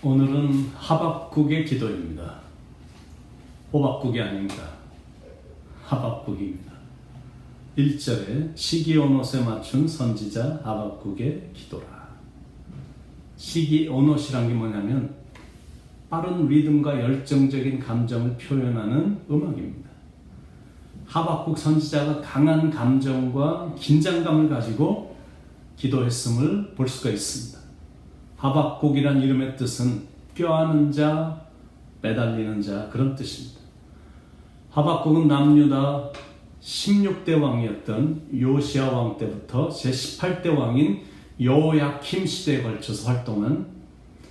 오늘은 하박국의 기도입니다. 호박국이 아닙니다. 하박국입니다. 1절에 시기오롯에 맞춘 선지자 하박국의 기도라. 시기오롯이란 게 뭐냐면 빠른 리듬과 열정적인 감정을 표현하는 음악입니다. 하박국 선지자가 강한 감정과 긴장감을 가지고 기도했음을 볼 수가 있습니다. 하박국이란 이름의 뜻은 뼈아는 자, 매달리는 자, 그런 뜻입니다. 하박국은 남유다 16대 왕이었던 요시야 왕 때부터 제18대 왕인 여호야킴 시대에 걸쳐서 활동한,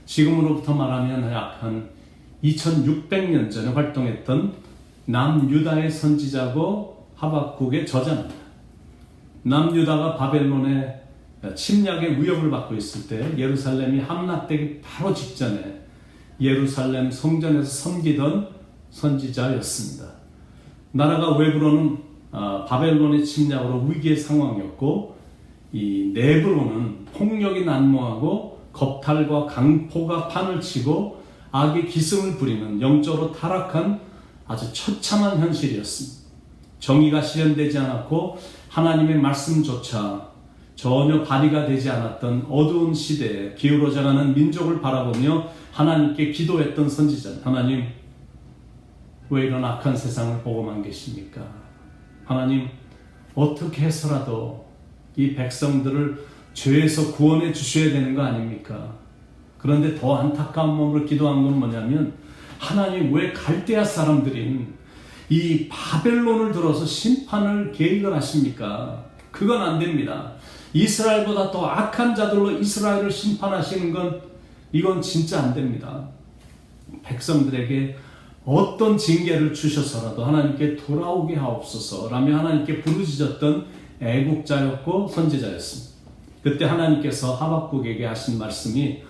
지금으로부터 말하면 약 한 2600년 전에 활동했던 남유다의 선지자고 하박국의 저자입니다. 남유다가 바벨론의 침략의 위협을 받고 있을 때 예루살렘이 함락되기 바로 직전에 예루살렘 성전에서 섬기던 선지자였습니다. 나라가 외부로는 바벨론의 침략으로 위기의 상황이었고, 이 내부로는 폭력이 난무하고 겁탈과 강포가 판을 치고 악의 기승을 부리는 영적으로 타락한 아주 처참한 현실이었습니다. 정의가 실현되지 않았고 하나님의 말씀조차 전혀 발휘가 되지 않았던 어두운 시대에 기울어져가는 민족을 바라보며 하나님께 기도했던 선지자. 하나님, 왜 이런 악한 세상을 보고만 계십니까? 하나님, 어떻게 해서라도 이 백성들을 죄에서 구원해 주셔야 되는 거 아닙니까? 그런데 더 안타까운 마음으로 기도한 건 뭐냐면, 하나님, 왜 갈대아 사람들인 이 바벨론을 들어서 심판을 계획을 하십니까? 그건 안 됩니다. 이스라엘보다 더 악한 자들로 이스라엘을 심판하시는 건, 이건 진짜 안 됩니다. 백성들에게 어떤 징계를 주셔서라도 하나님께 돌아오게 하옵소서 라며 하나님께 부르짖었던 애국자였고 선지자였습니다. 그때 하나님께서 하박국에게 하신 말씀이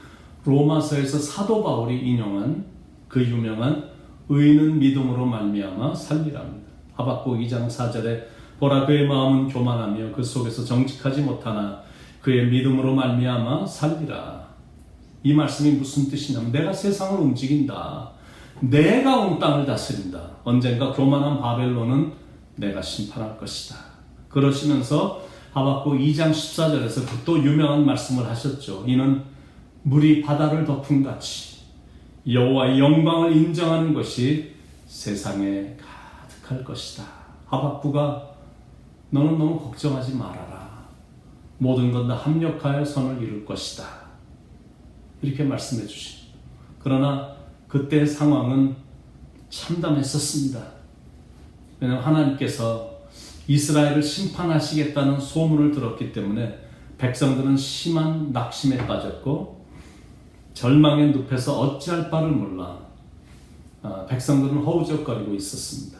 로마서에서 사도 바울이 인용한 그 유명한 의인은 믿음으로 말미암아 살리랍니다. 하박국 2장 4절에 보라, 그의 마음은 교만하며 그 속에서 정직하지 못하나 그의 믿음으로 말미암아 살리라. 이 말씀이 무슨 뜻이냐면, 내가 세상을 움직인다. 내가 온 땅을 다스린다. 언젠가 교만한 바벨론은 내가 심판할 것이다. 그러시면서 하박국 2장 14절에서 또 유명한 말씀을 하셨죠. 이는 물이 바다를 덮은 같이 여호와의 영광을 인정하는 것이 세상에 가득할 것이다. 하박국아, 너는 너무 걱정하지 말아라. 모든 것 다 합력하여 선을 이룰 것이다. 이렇게 말씀해 주십니다. 그러나 그때 상황은 참담했었습니다. 왜냐하면 하나님께서 이스라엘을 심판하시겠다는 소문을 들었기 때문에 백성들은 심한 낙심에 빠졌고 절망의 늪에서 어찌할 바를 몰라 백성들은 허우적거리고 있었습니다.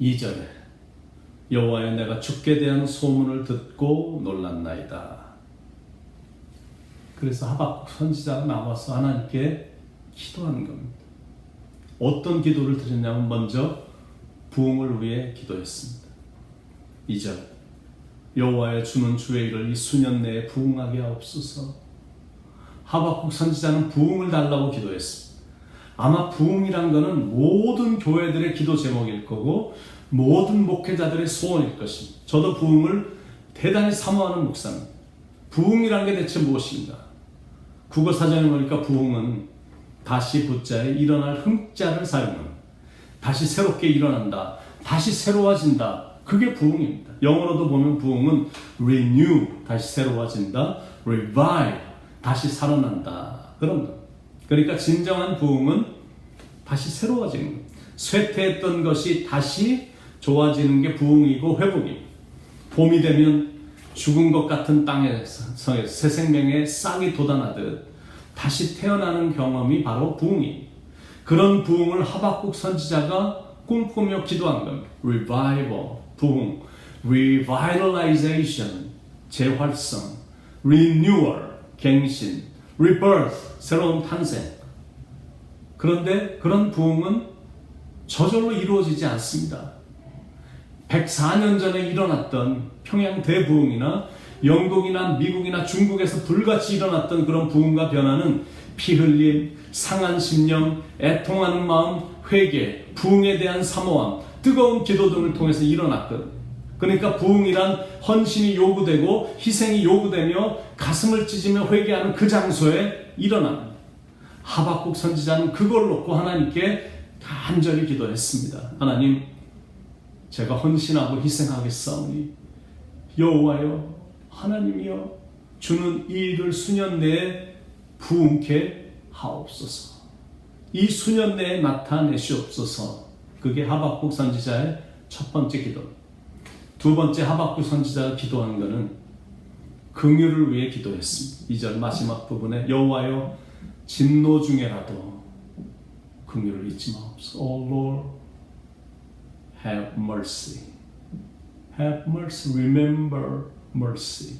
2절에 여호와여, 내가 죽게 대한 소문을 듣고 놀랐나이다. 그래서 하박국 선지자가 나와서 하나님께 기도하는 겁니다. 어떤 기도를 드렸냐면, 먼저 부흥을 위해 기도했습니다. 2절 여호와여, 주는 주의 일을 이 수년 내에 부흥하게 하옵소서. 하박국 선지자는 부흥을 달라고 기도했습니다. 아마 부흥이란 것은 모든 교회들의 기도 제목일 거고 모든 목회자들의 소원일 것입니다. 저도 부흥을 대단히 사모하는 목사입니다. 부흥이란 게 대체 무엇인가? 국어사전에 보니까 부흥은 다시 붙자에 일어날 흠자를 사용하는, 다시 새롭게 일어난다, 다시 새로워진다, 그게 부흥입니다. 영어로도 보면 부흥은 renew, 다시 새로워진다, revive, 다시 살아난다, 그런 것. 그러니까 진정한 부흥은 다시 새로워지는 것. 쇠퇴했던 것이 다시 좋아지는 게 부흥이고 회복입니다. 봄이 되면 죽은 것 같은 땅에서 새 생명의 싹이 돋아나듯 다시 태어나는 경험이 바로 부흥입니다. 그런 부흥을 하박국 선지자가 꿈꾸며 기도한 겁니다. Revival, 부흥, Revitalization, 재활성, Renewal, 갱신, Rebirth, 새로운 탄생. 그런데 그런 부흥은 저절로 이루어지지 않습니다. 104년 전에 일어났던 평양 대부흥이나 영국이나 미국이나 중국에서 불같이 일어났던 그런 부흥과 변화는 피 흘림, 상한 심령, 애통하는 마음, 회개, 부흥에 대한 사모함, 뜨거운 기도 등을 통해서 일어났거든요. 그러니까 부흥이란 헌신이 요구되고 희생이 요구되며 가슴을 찢으며 회개하는 그 장소에 일어납니다. 하박국 선지자는 그걸 놓고 하나님께 간절히 기도했습니다. 하나님, 제가 헌신하고 희생하겠사오니 여호와여, 하나님이여, 주는 이 일을 수년 내에 부흥케 하옵소서. 이 수년 내에 나타내시옵소서. 그게 하박국 선지자의 첫 번째 기도. 두 번째 하박국 선지자가 기도한 것은 긍휼을 위해 기도했습니다. 2절 마지막 부분에 여호와여, 진노 중에라도 긍휼을 잊지 마옵소서. Oh Lord, have mercy. Have mercy. Remember mercy.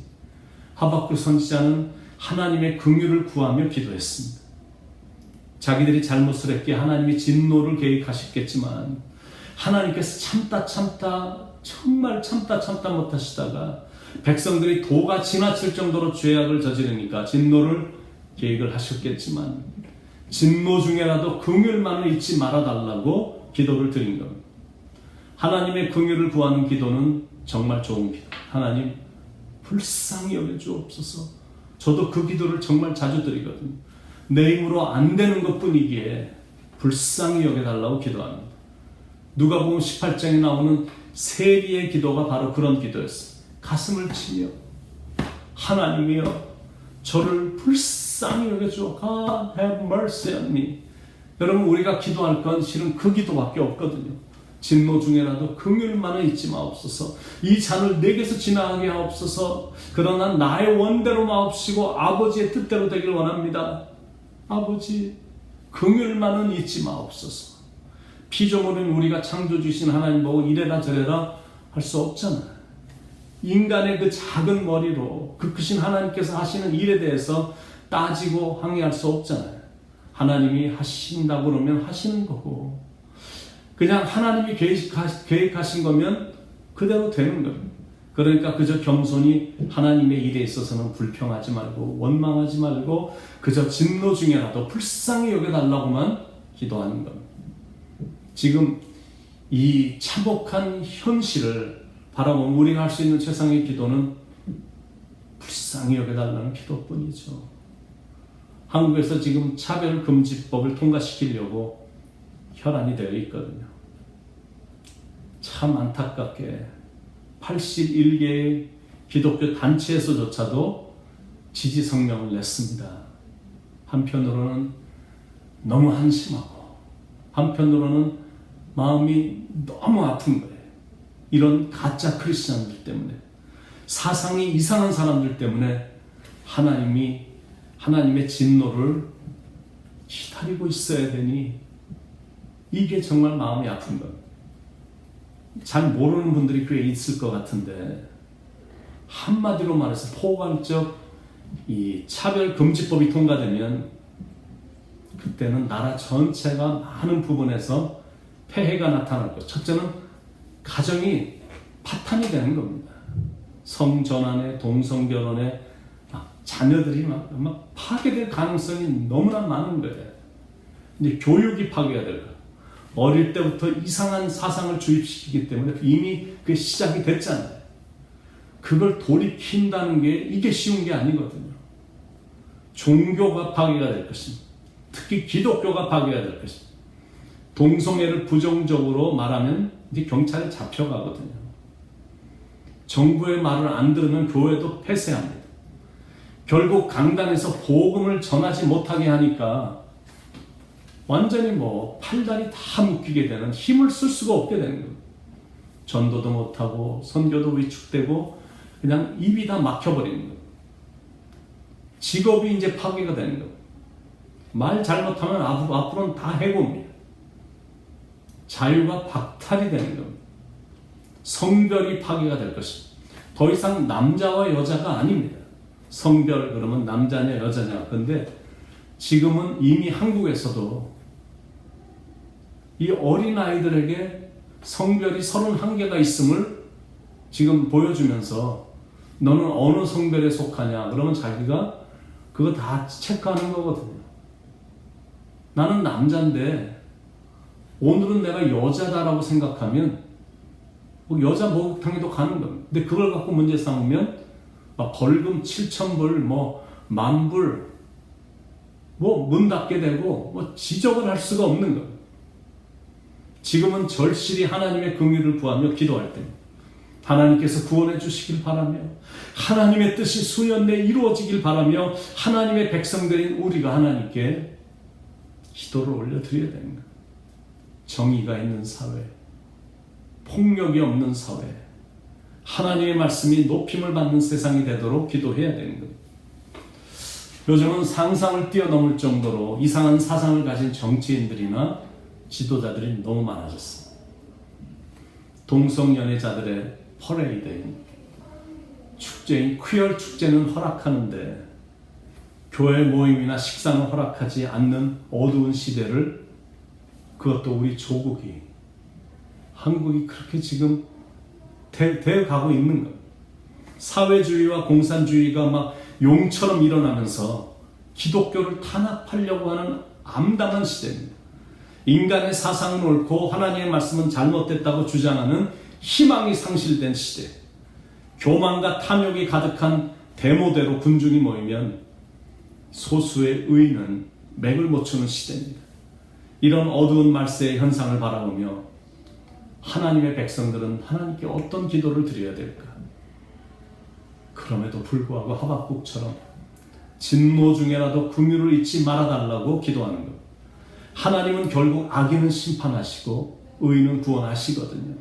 하박국 선지자는 하나님의 긍휼을 구하며 기도했습니다. 자기들이 잘못을 했기에 하나님이 진노를 계획하셨겠지만 하나님께서 참다 정말 참다 못하시다가 백성들이 도가 지나칠 정도로 죄악을 저지르니까 진노를 계획을 하셨겠지만 진노 중에라도 긍휼만을 잊지 말아달라고 기도를 드린 겁니다. 하나님의 긍휼을 구하는 기도는 정말 좋은 기도. 하나님, 불쌍히 여겨주옵소서. 저도 그 기도를 정말 자주 드리거든요. 내 힘으로 안 되는 것뿐이기에 불쌍히 여겨달라고 기도합니다. 누가복음 18장에 나오는 세리의 기도가 바로 그런 기도였어요. 가슴을 치며 하나님이여, 저를 불쌍히 여겨주어. God have mercy on me. 여러분, 우리가 기도할 건 실은 그 기도밖에 없거든요. 진노 중에라도 긍휼만을 잊지 마옵소서. 이 잔을 내게서 지나가게 하옵소서. 그러나 나의 원대로 마옵시고 아버지의 뜻대로 되길 원합니다. 아버지, 긍휼만은 잊지 마옵소서. 피조물인 우리가 창조주신 하나님 보고 이래라 저래라 할 수 없잖아요. 인간의 그 작은 머리로 그 크신 하나님께서 하시는 일에 대해서 따지고 항의할 수 없잖아요. 하나님이 하신다고 그러면 하시는 거고, 그냥 하나님이 계획하신 거면 그대로 되는 거예요. 그러니까 그저 겸손히 하나님의 일에 있어서는 불평하지 말고 원망하지 말고 그저 진노 중에라도 불쌍히 여겨달라고만 기도하는 겁니다. 지금 이 참혹한 현실을 바라보면 우리가 할 수 있는 최상의 기도는 불쌍히 여겨달라는 기도뿐이죠. 한국에서 지금 차별금지법을 통과시키려고 혈안이 되어 있거든요. 참 안타깝게 81개의 기독교 단체에서조차도 지지 성명을 냈습니다. 한편으로는 너무 한심하고 한편으로는 마음이 너무 아픈 거예요. 이런 가짜 크리스천들 때문에, 사상이 이상한 사람들 때문에 하나님의 진노를 기다리고 있어야 되니 이게 정말 마음이 아픈 겁니다. 잘 모르는 분들이 꽤 있을 것 같은데, 한마디로 말해서 포괄적 이 차별금지법이 통과되면 그때는 나라 전체가 많은 부분에서 폐해가 나타날 것. 첫째는 가정이 파탄이 되는 겁니다. 성전환에, 동성결혼에 자녀들이 막 파괴될 가능성이 너무나 많은 거예요. 이제 교육이 파괴가 될 거예요. 어릴 때부터 이상한 사상을 주입시키기 때문에 이미 그게 시작이 됐잖아요. 그걸 돌이킨다는 게 이게 쉬운 게 아니거든요. 종교가 파괴가 될 것입니다. 특히 기독교가 파괴가 될 것입니다. 동성애를 부정적으로 말하면 이제 경찰에 잡혀가거든요. 정부의 말을 안 들으면 교회도 폐쇄합니다. 결국 강단에서 복음을 전하지 못하게 하니까 완전히 팔다리 다 묶이게 되는, 힘을 쓸 수가 없게 되는 거예요. 전도도 못하고 선교도 위축되고 그냥 입이 다 막혀버리는 거예요. 직업이 이제 파괴가 되는 거예요. 말 잘못하면 앞으로는 다 해고입니다. 자유가 박탈이 되는 겁니다. 성별이 파괴가 될 것입니다. 더 이상 남자와 여자가 아닙니다. 성별 그러면 남자냐 여자냐. 근데 지금은 이미 한국에서도 이 어린아이들에게 성별이 31개가 있음을 지금 보여주면서 너는 어느 성별에 속하냐? 그러면 자기가 그거 다 체크하는 거거든요. 나는 남자인데 오늘은 내가 여자다라고 생각하면 여자 목욕탕에도 가는 겁니다. 근데 그걸 갖고 문제 삼으면 막 벌금 7,000불, 뭐 10,000불, 뭐 문 닫게 되고 뭐 지적을 할 수가 없는 겁니다. 지금은 절실히 하나님의 긍휼을 구하며 기도할 때입니다. 하나님께서 구원해 주시길 바라며 하나님의 뜻이 수년 내에 이루어지길 바라며 하나님의 백성들인 우리가 하나님께 기도를 올려드려야 됩니다. 정의가 있는 사회, 폭력이 없는 사회, 하나님의 말씀이 높임을 받는 세상이 되도록 기도해야 되는 겁니다. 요즘은 상상을 뛰어넘을 정도로 이상한 사상을 가진 정치인들이나 지도자들이 너무 많아졌습니다. 동성연애자들의 퍼레이드인 축제인 퀴어 축제는 허락하는데 교회 모임이나 식사는 허락하지 않는 어두운 시대를, 그것도 우리 조국이, 한국이 그렇게 지금 되어가고 있는 겁니다. 사회주의와 공산주의가 막 용처럼 일어나면서 기독교를 탄압하려고 하는 암담한 시대입니다. 인간의 사상은 옳고 하나님의 말씀은 잘못됐다고 주장하는 희망이 상실된 시대, 교만과 탐욕이 가득한 대모대로 군중이 모이면 소수의 의는 맥을 못 추는 시대입니다. 이런 어두운 말세의 현상을 바라보며 하나님의 백성들은 하나님께 어떤 기도를 드려야 될까? 그럼에도 불구하고 하박국처럼 진노 중에라도 긍휼을 잊지 말아달라고 기도하는 것. 하나님은 결국 악인은 심판하시고 의인은 구원하시거든요.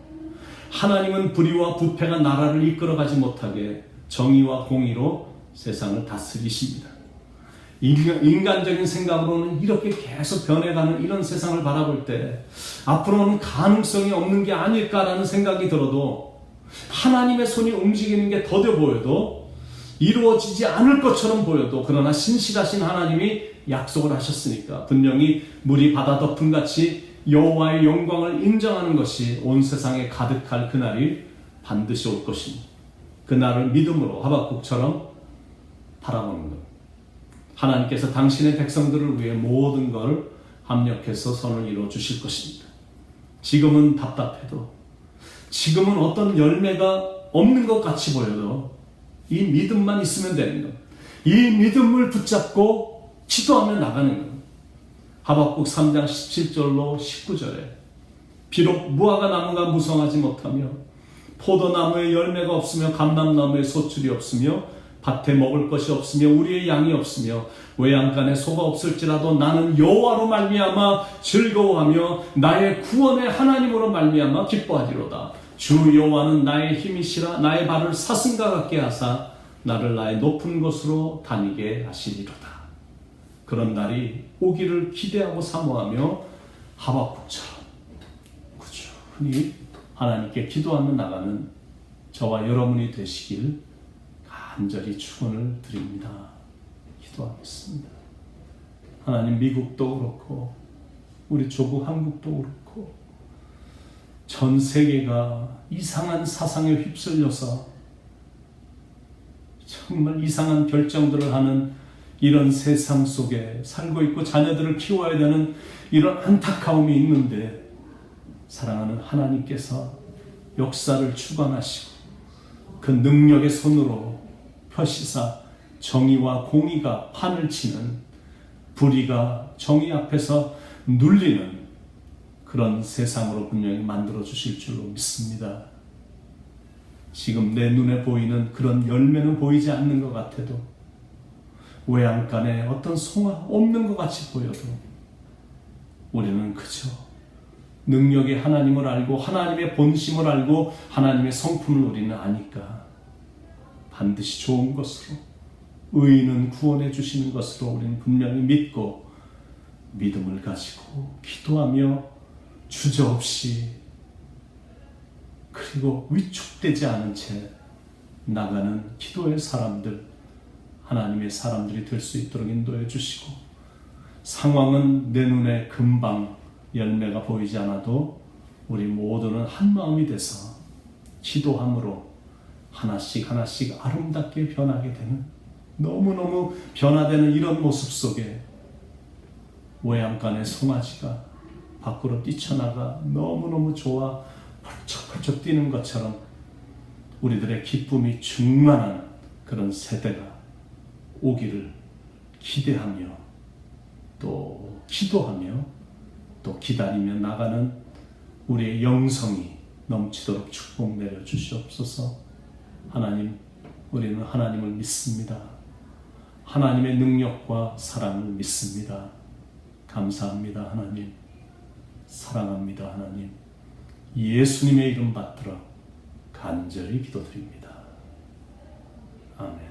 하나님은 불의와 부패가 나라를 이끌어가지 못하게 정의와 공의로 세상을 다스리십니다. 인간적인 생각으로는 이렇게 계속 변해가는 이런 세상을 바라볼 때 앞으로는 가능성이 없는 게 아닐까라는 생각이 들어도 하나님의 손이 움직이는 게 더뎌 보여도 이루어지지 않을 것처럼 보여도 그러나 신실하신 하나님이 약속을 하셨으니까 분명히 물이 바다 덮음같이 여호와의 영광을 인정하는 것이 온 세상에 가득할 그날이 반드시 올 것입니다. 그날을 믿음으로 하박국처럼 바라보는 것. 하나님께서 당신의 백성들을 위해 모든 걸 합력해서 선을 이루어 주실 것입니다. 지금은 답답해도, 지금은 어떤 열매가 없는 것 같이 보여도 이 믿음만 있으면 되는 것. 이 믿음을 붙잡고 기도하며 나가는 것. 하박국 3장 17절로 19절에 비록 무화과 나무가 무성하지 못하며 포도나무에 열매가 없으며 감람나무에 소출이 없으며 밭에 먹을 것이 없으며 우리의 양이 없으며 외양간에 소가 없을지라도 나는 여호와로 말미암아 즐거워하며 나의 구원의 하나님으로 말미암아 기뻐하리로다. 주 여호와는 나의 힘이시라. 나의 발을 사슴과 같게 하사 나를 나의 높은 곳으로 다니게 하시리로다. 그런 날이 오기를 기대하고 사모하며 하박국처럼 꾸준히 하나님께 기도하며 나가는 저와 여러분이 되시길 간절히 축원을 드립니다. 기도하겠습니다. 하나님, 미국도 그렇고 우리 조국 한국도 그렇고 전 세계가 이상한 사상에 휩쓸려서 정말 이상한 결정들을 하는 이런 세상 속에 살고 있고 자녀들을 키워야 되는 이런 안타까움이 있는데 사랑하는 하나님께서 역사를 주관하시고 그 능력의 손으로 펴시사 정의와 공의가 판을 치는, 불의가 정의 앞에서 눌리는 그런 세상으로 분명히 만들어 주실 줄로 믿습니다. 지금 내 눈에 보이는 그런 열매는 보이지 않는 것 같아도, 외양간에 어떤 송아 없는 것 같이 보여도 우리는 그저 능력의 하나님을 알고 하나님의 본심을 알고 하나님의 성품을 우리는 아니까 반드시 좋은 것으로, 의인은 구원해 주시는 것으로 우리는 분명히 믿고 믿음을 가지고 기도하며 주저없이 그리고 위축되지 않은 채 나가는 기도의 사람들, 하나님의 사람들이 될 수 있도록 인도해 주시고, 상황은 내 눈에 금방 열매가 보이지 않아도 우리 모두는 한 마음이 돼서 기도함으로 하나씩 하나씩 아름답게 변하게 되는, 너무너무 변화되는 이런 모습 속에 외양간의 송아지가 밖으로 뛰쳐나가 너무너무 좋아 펄쩍펄쩍 뛰는 것처럼 우리들의 기쁨이 충만한 그런 세대가 오기를 기대하며 또 기도하며 또 기다리며 나가는 우리의 영성이 넘치도록 축복 내려 주시옵소서. 하나님, 우리는 하나님을 믿습니다. 하나님의 능력과 사랑을 믿습니다. 감사합니다, 하나님. 사랑합니다, 하나님. 예수님의 이름 받들어 간절히 기도드립니다. 아멘.